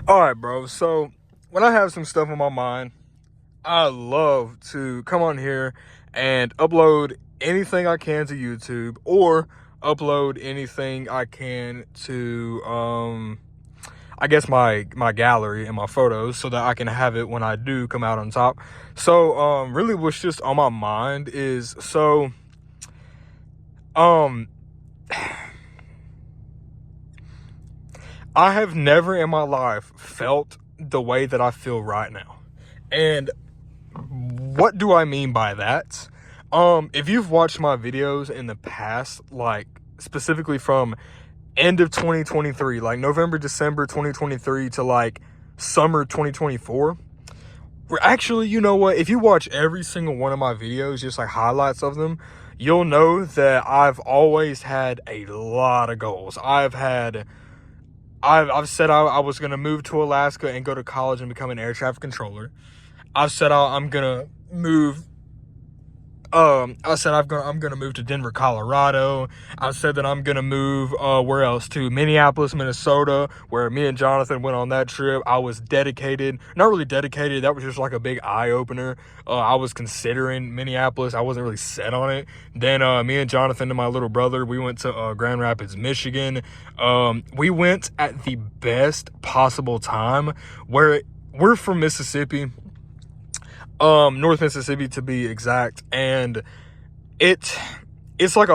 All right, bro. So when I have some stuff on my mind, I love to come on here and upload anything I can to YouTube or upload anything I can to I guess my gallery and my photos so that I can have it when I do come out on top. So really what's just on my mind is um I have never in my life felt the way that I feel right now. And what do I mean by that? If you've watched my videos in the past, like specifically from end of 2023, like November, December 2023 to like summer 2024, actually, you know what? If you watch every single one of my videos, just like highlights of them, you'll know that I've always had a lot of goals. I've said I was going to move to Alaska and go to college and become an air traffic controller. I've said I'm gonna move. I'm gonna move to Denver, Colorado. I said that I'm gonna move. Where else? To Minneapolis, Minnesota, where me and Jonathan went on that trip. I was dedicated, not really dedicated. That was just like a big eye opener. I was considering Minneapolis. I wasn't really set on it. Then me and Jonathan and my little brother, we went to Grand Rapids, Michigan. We went at the best possible time. Where we're from Mississippi. North Mississippi to be exact, and it's like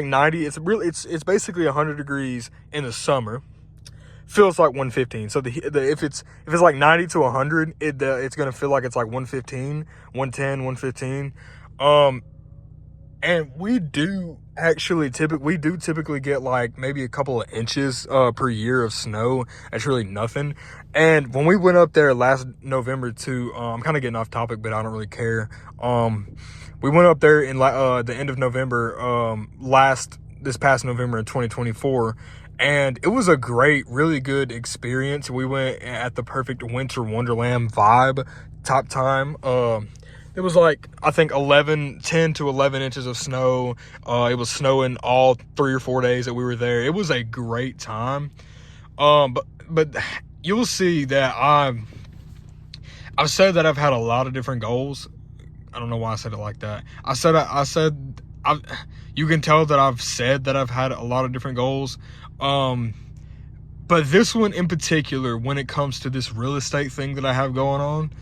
90. It's basically 100 degrees in the summer. Feels like 115. So if it's like 90 to 100, it's gonna feel like it's like 115, 110, 115. And we do typically get like maybe a couple of inches per year of snow. That's really nothing. And when we went up there last November to I'm kind of getting off topic, but I don't really care. We went up there in the end of November this past November in 2024, and it was a great, really good experience. We went at the perfect winter wonderland vibe, top time. It was like, I think 10 to 11 inches of snow. It was snowing all 3 or 4 days that we were there. It was a great time. But you'll see that I've said that I've had a lot of different goals. I don't know why I said it like that. You can tell that I've said that I've had a lot of different goals. But this one in particular, when it comes to this real estate thing that I have going on,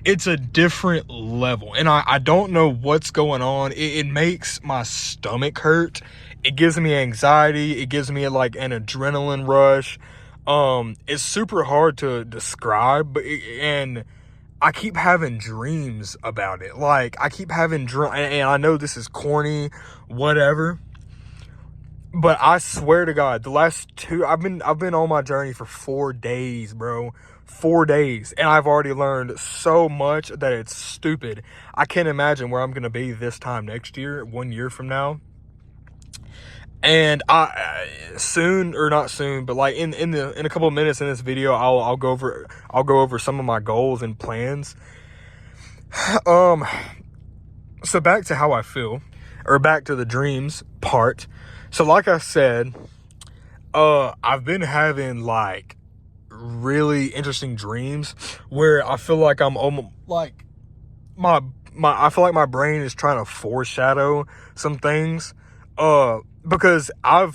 it's a different level, and I don't know what's going on. It makes my stomach hurt. It gives me anxiety. It gives me like an adrenaline rush. It's super hard to describe, and I keep having dreams about it. Like I keep having and I know this is corny, whatever. But I swear to God, the last I've been on my journey for 4 days, bro. 4 days, and I've already learned so much that it's stupid. I can't imagine where I'm gonna be this time next year, 1 year from now. And soon, or not soon, but like in a couple of minutes in this video, I'll go over some of my goals and plans. So back to how I feel, or back to the dreams part. So like I said, I've been having like really interesting dreams where I feel like I'm almost like I feel like my brain is trying to foreshadow some things, because I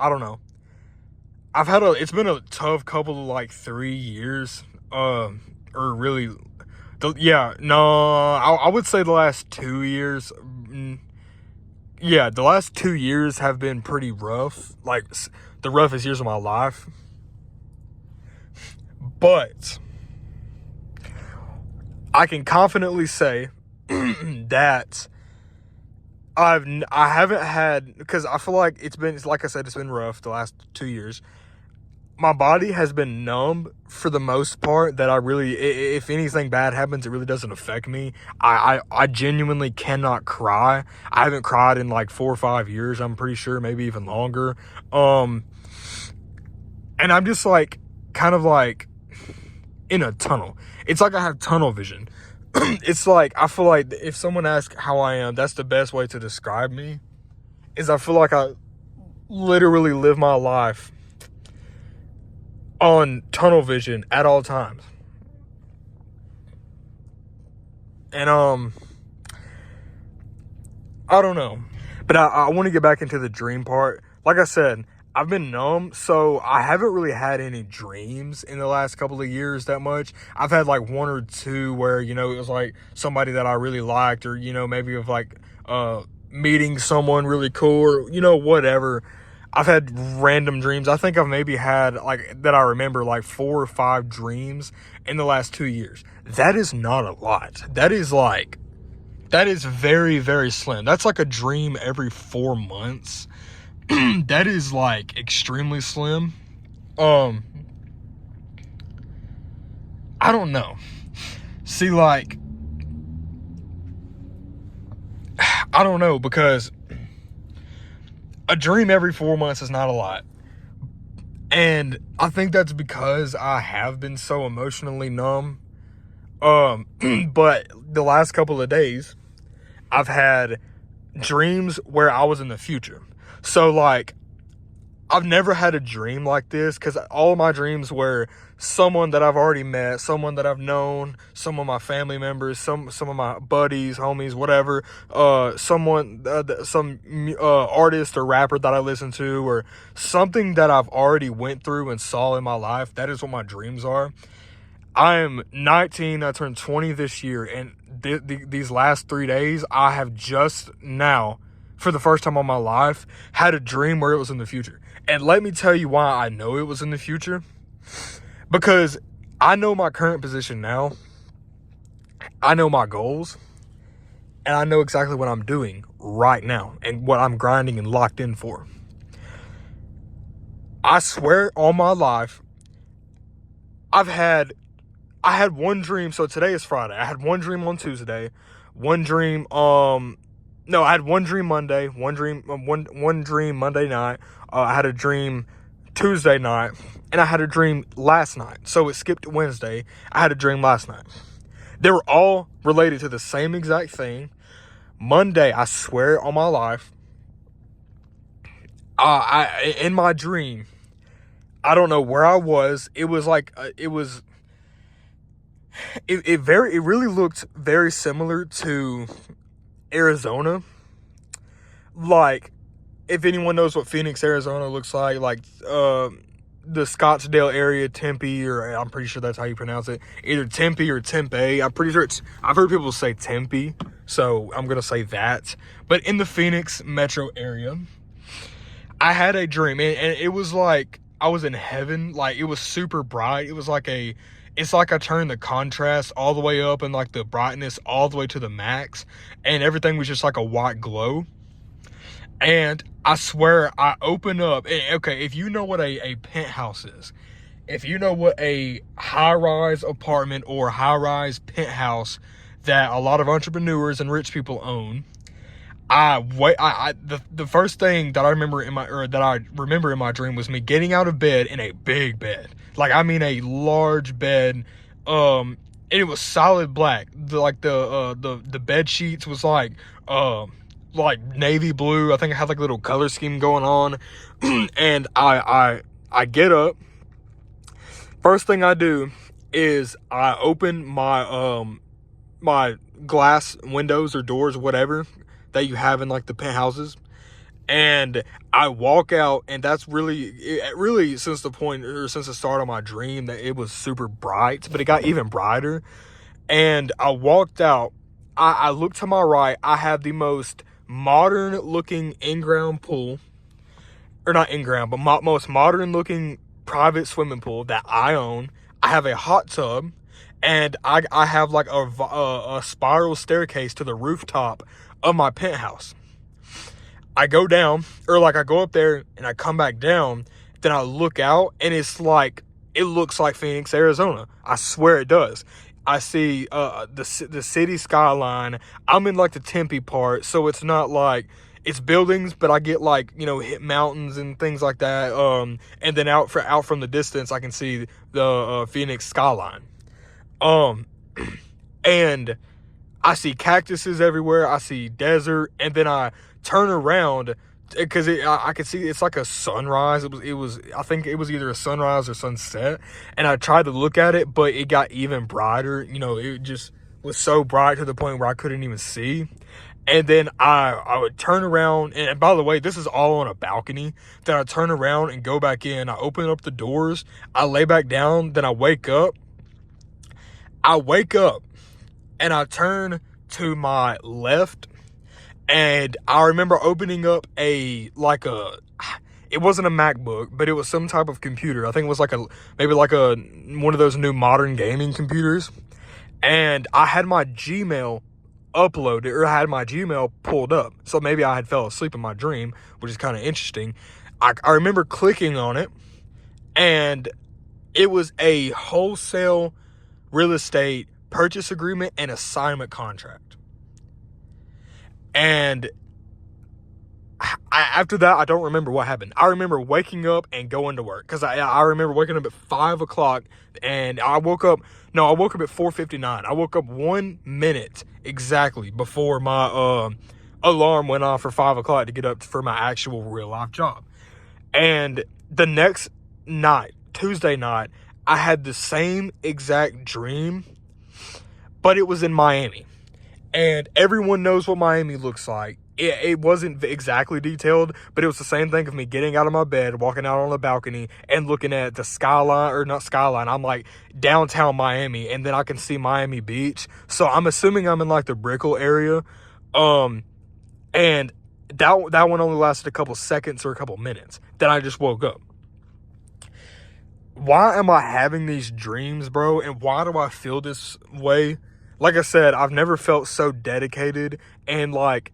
don't know, it's been a tough couple of like 3 years, or really, I would say the last 2 years. The last 2 years have been pretty rough, like the roughest years of my life. But I can confidently say that I haven't had, because I feel like it's like I said, it's been rough the last 2 years. My body has been numb for the most part, that if anything bad happens, it really doesn't affect me. I genuinely cannot cry. I haven't cried in like 4 or 5 years, I'm pretty sure, maybe even longer. And I'm just like, kind of like in a tunnel. It's like I have tunnel vision. It's like, I feel like if someone asks how I am, that's the best way to describe me, is I feel like I literally live my life on tunnel vision at all times. And I don't know, but I want to get back into the dream part. Like I said, I've been numb, so I haven't really had any dreams in the last couple of years that much. I've had like one or two where, you know, it was like somebody that I really liked, or, you know, maybe of like meeting someone really cool, or, you know, whatever. I've had random dreams. I think I've maybe had, like, that I remember, like 4 or 5 dreams in the last 2 years. That is not a lot. That is very, very slim. That's like a dream every 4 months. That is like extremely slim. I don't know. See, like, I don't know, because a dream every 4 months is not a lot. And I think that's because I have been so emotionally numb. But the last couple of days, I've had dreams where I was in the future. So, like, I've never had a dream like this, because all of my dreams were someone that I've already met, someone that I've known, some of my family members, some of my buddies, homies, whatever, some artist or rapper that I listen to, or something that I've already went through and saw in my life. That is what my dreams are. I am 19. I turned 20 this year, and these last 3 days, I have just now, for the first time in my life, had a dream where it was in the future. And let me tell you why I know it was in the future. Because I know my current position now. I know my goals. And I know exactly what I'm doing right now and what I'm grinding and locked in for. I swear on my life, I had one dream. So today is Friday. I had one dream on Tuesday. One dream, no, I had one dream Monday, one dream Monday night. I had a dream Tuesday night, and I had a dream last night. So it skipped Wednesday. I had a dream last night. They were all related to the same exact thing. Monday, I swear on my life, in my dream, I don't know where I was. It was like, it really looked very similar to Arizona. Like, if anyone knows what Phoenix, Arizona looks like the Scottsdale area, Tempe, or I'm pretty sure that's how you pronounce it, either Tempe or Tempe. I'm pretty sure I've heard people say Tempe, so I'm gonna say that. But in the Phoenix metro area, I had a dream, and it was like I was in heaven. Like, it was super bright. It was like it's like I turned the contrast all the way up and like the brightness all the way to the max, and everything was just like a white glow. And I swear, I open up, okay, if you know what a penthouse is, if you know what a high-rise apartment or high-rise penthouse that a lot of entrepreneurs and rich people own, the first thing that I remember in my dream was me getting out of bed in a big bed. Like, I mean a large bed, and it was solid black. The bed sheets was like navy blue. I think I had like a little color scheme going on. And I get up. First thing I do is I open my glass windows or doors, whatever that you have in like the penthouses, and I walk out. And that's really since the start of my dream, that it was super bright, but it got even brighter. And I walked out. I look to my right. I have the most modern looking in-ground pool, or not in-ground, but most modern looking private swimming pool that I own. I have a hot tub, and I have like a spiral staircase to the rooftop of my penthouse. I go down, or like I go up there and I come back down, then I look out, and it looks like Phoenix, Arizona. I swear it does. I see the city skyline. I'm in like the Tempe part, so it's not like it's buildings, but I get like, you know, hit mountains and things like that. And then out from the distance, I can see the Phoenix skyline. And I see cactuses everywhere. I see desert, and then I turn around because I could see it's like a sunrise. I think it was either a sunrise or sunset, and I tried to look at it, but it got even brighter. It just was so bright to the point where I couldn't even see. And then I would turn around, and by the way, this is all on a balcony. Then I turn around and go back in. I open up the doors. I lay back down. Then I wake up. And I turn to my left, and I remember opening up it wasn't a MacBook, but it was some type of computer. I think it was maybe one of those new modern gaming computers. And I had my Gmail uploaded, or I had my Gmail pulled up. So maybe I had fell asleep in my dream, which is kind of interesting. I remember clicking on it, and it was a wholesale real estate purchase agreement and assignment contract. And after that, I don't remember what happened. I remember waking up and going to work, because I remember waking up at 5 o'clock, and I woke up at 4:59. I woke up 1 minute exactly before my alarm went off for 5 o'clock to get up for my actual real life job. And the next night, Tuesday night, I had the same exact dream, but it was in Miami. And everyone knows what Miami looks like. It wasn't exactly detailed, but it was the same thing of me getting out of my bed, walking out on the balcony, and looking at the skyline, or not skyline, I'm like downtown Miami, and then I can see Miami Beach. So I'm assuming I'm in like the Brickell area. And that one only lasted a couple seconds or a couple minutes. Then I just woke up. Why am I having these dreams, bro? And why do I feel this way? Like I said, I've never felt so dedicated, and like,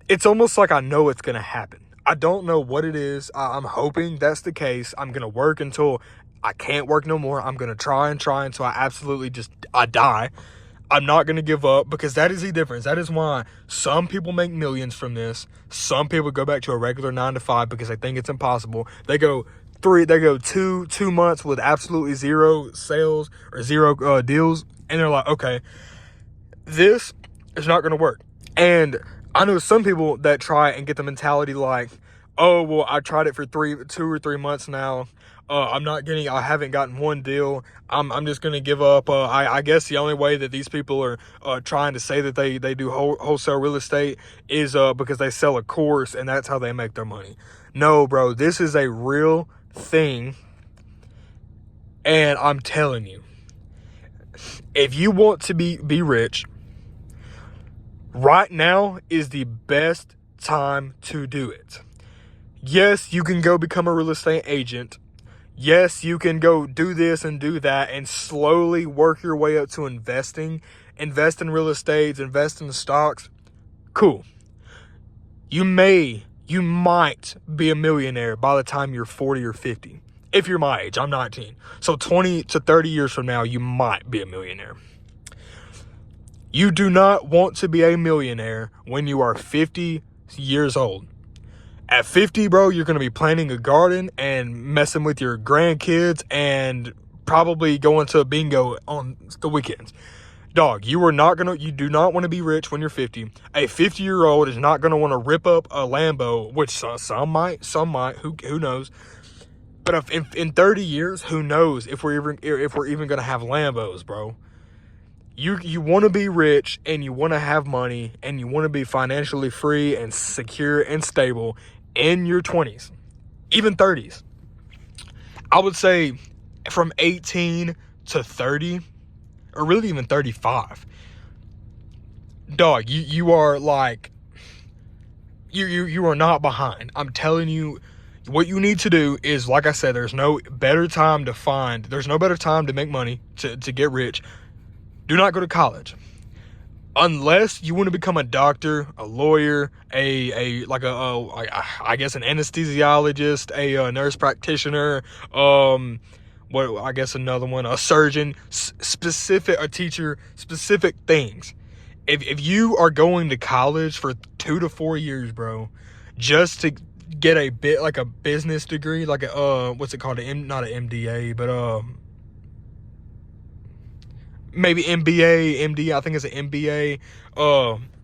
it's almost like I know it's going to happen. I don't know what it is. I'm hoping that's the case. I'm going to work until I can't work no more. I'm going to try until I die. I'm not going to give up, because that is the difference. That is why some people make millions from this. Some people go back to a regular 9-to-5 because they think it's impossible. They go 2 months with absolutely zero sales or zero deals, and they're like, okay, this is not going to work. And I know some people that try and get the mentality like, oh, well, I tried it for 2 or 3 months now. I haven't gotten one deal. I'm just going to give up. I guess the only way that these people are trying to say that they do wholesale real estate is because they sell a course, and that's how they make their money. No, bro, this is a real thing. And I'm telling you, if you want to be rich, right now is the best time to do it. Yes, you can go become a real estate agent. Yes, you can go do this and do that and slowly work your way up to investing. Invest in real estate, invest in the stocks. Cool. You might be a millionaire by the time you're 40 or 50. If you're my age, I'm 19. So 20 to 30 years from now, you might be a millionaire. You do not want to be a millionaire when you are 50 years old. At 50, bro, you're going to be planting a garden and messing with your grandkids and probably going to bingo on the weekends. Dog, you do not want to be rich when you're 50. A 50-year-old is not going to want to rip up a Lambo, which some might, who knows. But if in 30 years, who knows if we're even going to have Lambos, bro. You want to be rich, and you want to have money, and you want to be financially free and secure and stable in your 20s, even 30s. I would say from 18 to 30, or really even 35. Dog, you are like, you are not behind. I'm telling you, what you need to do is, like I said, there's no better time to make money, to get rich. Do not go to college. Unless you want to become a doctor, a lawyer, I guess an anesthesiologist, a nurse practitioner, I guess another one, a surgeon, a teacher, specific things. If you are going to college for 2 to 4 years, bro, just to get a bit like a business degree, like what's it called? Not an MDA, but maybe MBA, MD, I think it's an MBA.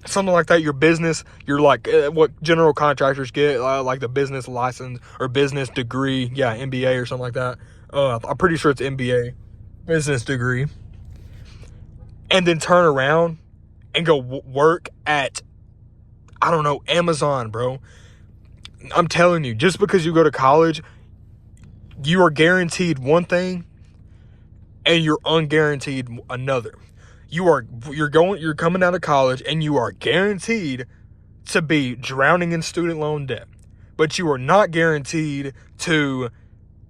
something like that. Your business, you're like what general contractors get, like the business license or business degree. Yeah, MBA or something like that. I'm pretty sure it's MBA, business degree. And then turn around and go work at, I don't know, Amazon, bro. I'm telling you, just because you go to college, you are guaranteed one thing and you're unguaranteed another. You're coming out of college and you are guaranteed to be drowning in student loan debt, but you are not guaranteed to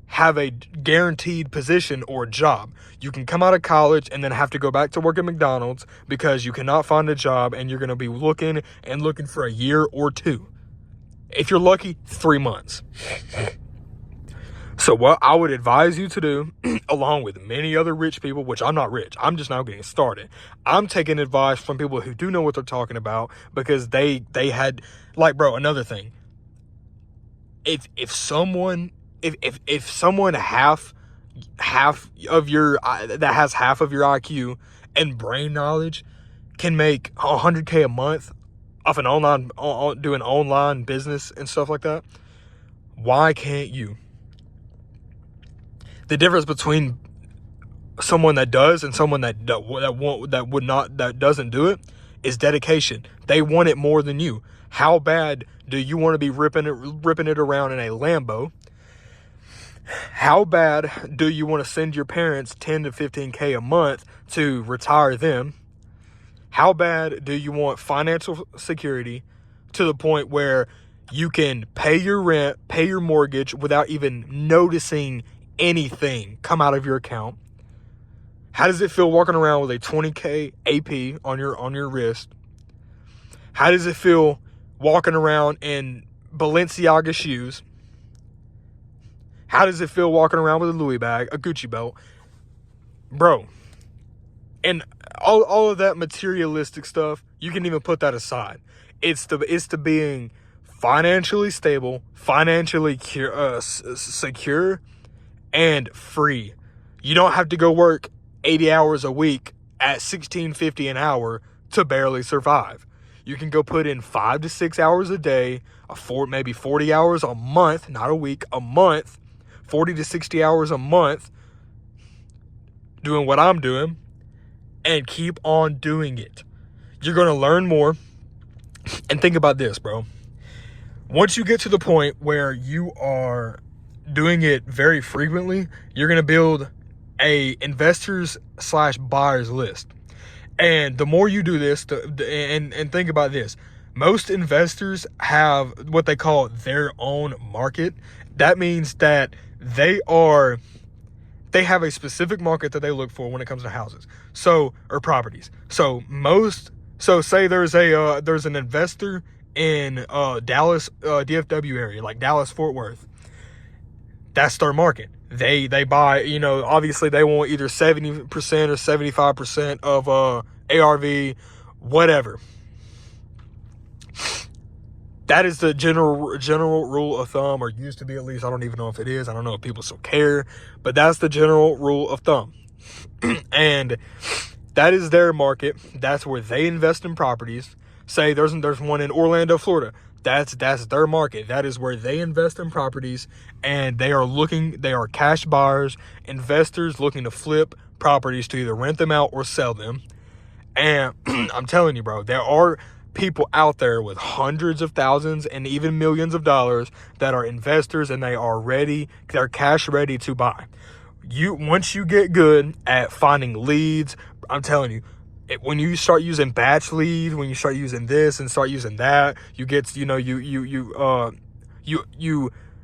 have a guaranteed position or job. You can come out of college and then have to go back to work at McDonald's because you cannot find a job, and you're going to be looking for a year or two. If you're lucky, 3 months. So what I would advise you to do, along with many other rich people, which I'm not rich, I'm just now getting started. I'm taking advice from people who do know what they're talking about, because they had, like, bro, another thing. If someone half of your that has half of your IQ and brain knowledge can make $100K a month off an doing online business and stuff like that, why can't you? The difference between someone that does and someone that doesn't do it is dedication. They want it more than you. How bad do you want to be ripping it around in a Lambo? How bad do you want to send your parents 10 to 15K a month to retire them? How bad do you want financial security to the point where you can pay your rent, pay your mortgage without even noticing anything come out of your account? How does it feel walking around with a 20K AP on your wrist? How does it feel walking around in Balenciaga shoes? How does it feel walking around with a Louis bag, a Gucci belt? Bro, and all of that materialistic stuff, you can even put that aside. It's the being financially stable, financially secure, and free. You don't have to go work 80 hours a week at $16.50 an hour to barely survive. You can go put in 5 to 6 hours a day, maybe 40 hours a month, not a week, a month, 40 to 60 hours a month, doing what I'm doing, and keep on doing it. You're going to learn more. And think about this, bro. Once you get to the point where you are doing it very frequently, you're going to build a investors/buyers list. And the more you do this, and think about this, most investors have what they call their own market. That means that they have a specific market that they look for when it comes to houses, or properties. So say there's an investor in Dallas, DFW area, like Dallas Fort Worth. That's their market. They buy, obviously they want either 70% or 75% of ARV, whatever. That is the general rule of thumb, or used to be at least. I don't even know if it is. I don't know if people still care, but that's the general rule of thumb. And that is their market. That's where they invest in properties. Say there's one in Orlando, Florida. That's their market. That is where they invest in properties, and they are cash buyers, investors looking to flip properties to either rent them out or sell them. And I'm telling you, bro, there are people out there with hundreds of thousands and even millions of dollars that are investors, and they're cash ready to buy. Once you get good at finding leads, I'm telling you, when you start using batch leads, when you start using this and start using that, you get, you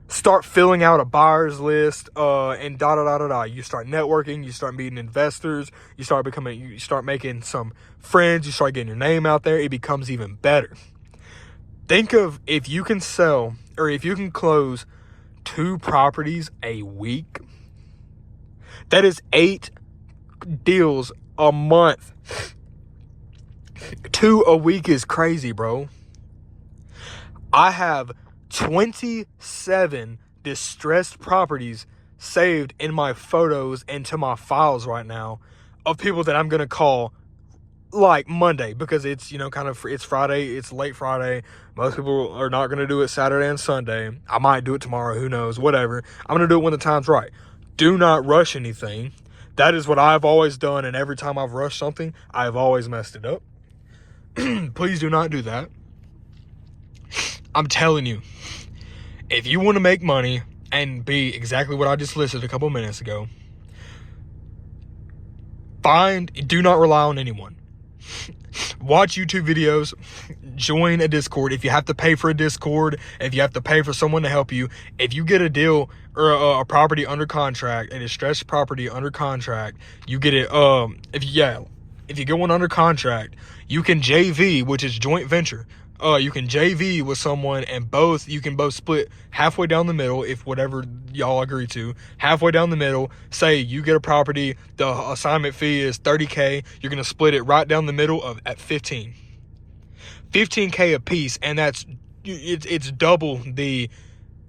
start filling out a buyer's list, and You start networking, you start meeting investors, you start making some friends, you start getting your name out there. It becomes even better. Think of if you can sell, or if you can close 2 properties a week. That is 8 deals a month. 2 a week is crazy, bro. I have 27 distressed properties saved in my photos and to my files right now of people that I'm going to call like Monday, because it's, you know, kind of, it's Friday, it's late Friday. Most people are not going to do it Saturday and Sunday. I might do it tomorrow, who knows, whatever. I'm going to do it when the time's right. Do not rush anything. That is what I've always done, and every time I've rushed something, I've always messed it up. Please do not do that. I'm telling you, if you want to make money and be exactly what I just listed a couple minutes ago, do not rely on anyone. Watch YouTube videos, join a Discord. If you have to pay for a Discord, if you have to pay for someone to help you, if you get a deal or a property under contract, a distressed property under contract, you get it. If you get one under contract, you can JV, which is joint venture. You can JV with someone, and you can both split halfway down the middle, if whatever y'all agree to, halfway down the middle. Say you get a property, the assignment fee is $30K. You're going to split it right down the middle at 15K a piece. And it's double the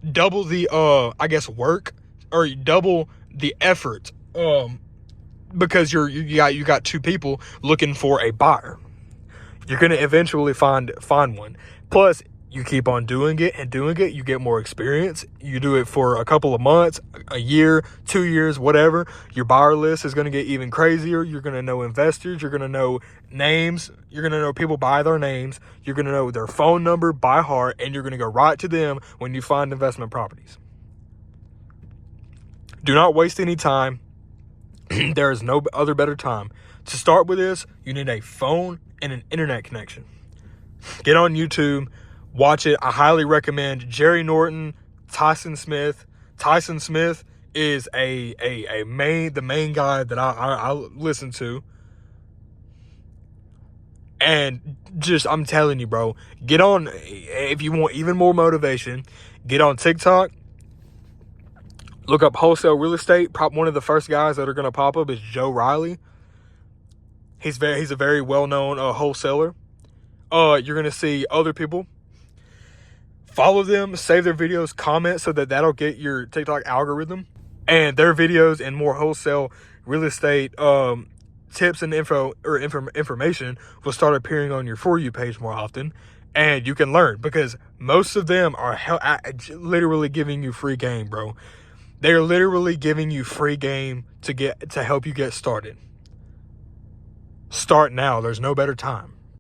I guess work, or double the effort. Because you got two people looking for a buyer. You're going to eventually find one. Plus, you keep on doing it, you get more experience. You do it for a couple of months, a year, 2 years, whatever. Your buyer list is going to get even crazier. You're going to know investors. You're going to know names. You're going to know people by their names. You're going to know their phone number by heart, and you're going to go right to them when you find investment properties. Do not waste any time. There is no other better time. To start with this, you need a phone and an internet connection. Get on YouTube, watch it. I highly recommend Jerry Norton, Tyson Smith. Tyson Smith is the main guy that I listen to. And just, I'm telling you, bro, get on, if you want even more motivation, get on TikTok. Look up Wholesale Real Estate. One of the first guys that are going to pop up is Joe Riley. He's a very well-known wholesaler. You're going to see other people. Follow them, save their videos, comment, so that'll get your TikTok algorithm. And their videos and more wholesale real estate tips and information will start appearing on your For You page more often. And you can learn, because most of them are literally giving you free game, bro. They're literally giving you free game to help you get started. Start now. There's no better time.